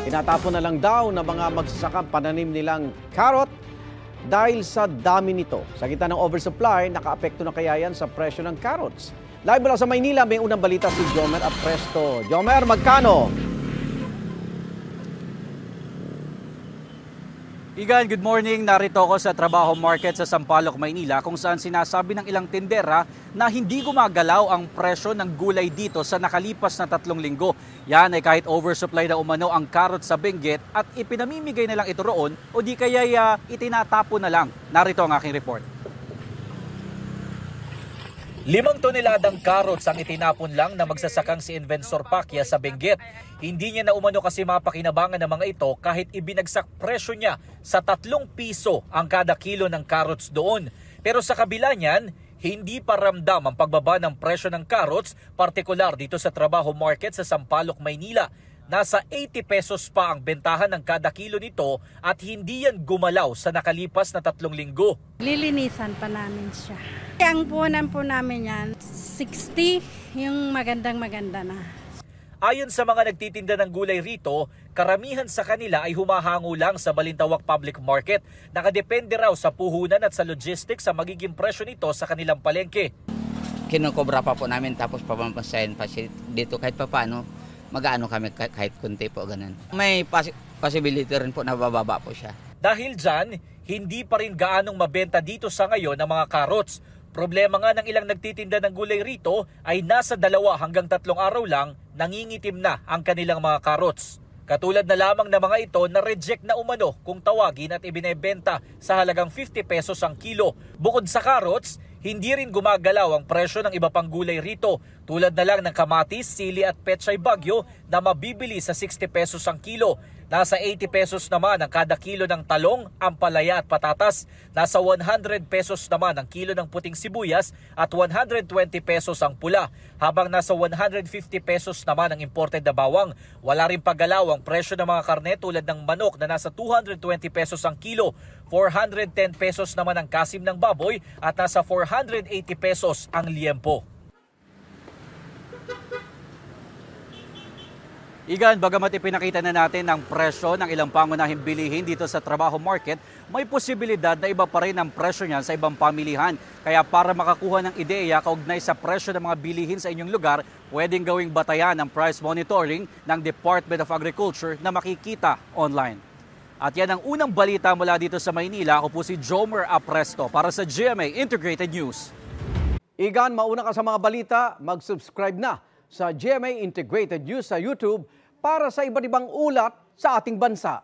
Tinatapon na lang daw ng mga magsasaka pananim nilang carrot dahil sa dami nito. Sa gitna ng oversupply, nakaapekto na kaya yan sa presyo ng carrots. Live mula sa Maynila, may unang balita si Jomer Apresto. Jomer, magkano? Igan, good morning. Narito ako sa Trabaho Market sa Sampaloc, Maynila kung saan sinasabi ng ilang tindera na hindi gumagalaw ang presyo ng gulay dito sa nakalipas na 3 linggo. Yan ay kahit oversupply na umano ang karot sa Benguet at ipinamimigay na lang ito roon o di kaya itinatapo na lang. Narito ang aking report. 5 toneladang carrots ang itinapon lang na magsasakang si Invensor Pacquiao sa Benguet. Hindi niya na umano kasi mapakinabangan ng mga ito kahit ibinagsak presyo niya sa 3 piso ang kada kilo ng carrots doon. Pero sa kabila niyan, hindi pa ramdam ang pagbaba ng presyo ng carrots, partikular dito sa Trabaho Market sa Sampaloc, Maynila. Nasa 80 pesos pa ang bentahan ng kada kilo nito at hindi yan gumalaw sa nakalipas na 3 linggo. Lilinisan pa namin siya. Ang puhunan po namin yan, 60, yung magandang-maganda na. Ayon sa mga nagtitinda ng gulay rito, karamihan sa kanila ay humahango lang sa Balintawak Public Market. Nakadepende raw sa puhunan at sa logistics sa magiging presyo nito sa kanilang palengke. Kinukobra pa po namin tapos papampasayan pa dito kahit pa paano. Mag-aano kami kahit kunti po ganun. May possibility rin po na bababa po siya. Dahil dyan, hindi pa rin gaanong mabenta dito sa ngayon ng mga carrots. Problema nga ng ilang nagtitinda ng gulay rito ay nasa 2 hanggang 3 araw lang nangingitim na ang kanilang mga carrots. Katulad na lamang ng mga ito na reject na umano kung tawagin at ibinebenta sa halagang 50 pesos ang kilo. Bukod sa carrots, hindi rin gumagalaw ang presyo ng iba pang gulay rito tulad na lang ng kamatis, sili at pechay bagyo na mabibili sa 60 pesos ang kilo. Nasa 80 pesos naman ang kada kilo ng talong, ampalaya at patatas. Nasa 100 pesos naman ang kilo ng puting sibuyas at 120 pesos ang pula. Habang nasa 150 pesos naman ang imported na bawang. Wala rin paggalaw ang presyo ng mga karne tulad ng manok na nasa 220 pesos ang kilo. 410 pesos naman ang kasim ng baboy at nasa 480 pesos ang liempo. Igan, bagamat ipinakita na natin ang presyo ng ilang pangunahing bilihin dito sa Trabaho Market, may posibilidad na iba pa rin ang presyo niyan sa ibang pamilihan. Kaya para makakuha ng ideya kaugnay sa presyo ng mga bilihin sa inyong lugar, pwedeng gawing batayan ang price monitoring ng Department of Agriculture na makikita online. At yan ang unang balita mula dito sa Maynila. Ako po si Jomer Apresto para sa GMA Integrated News. Igan, mauna ka sa mga balita, mag-subscribe na sa GMA Integrated News sa YouTube para sa iba't ibang ulat sa ating bansa.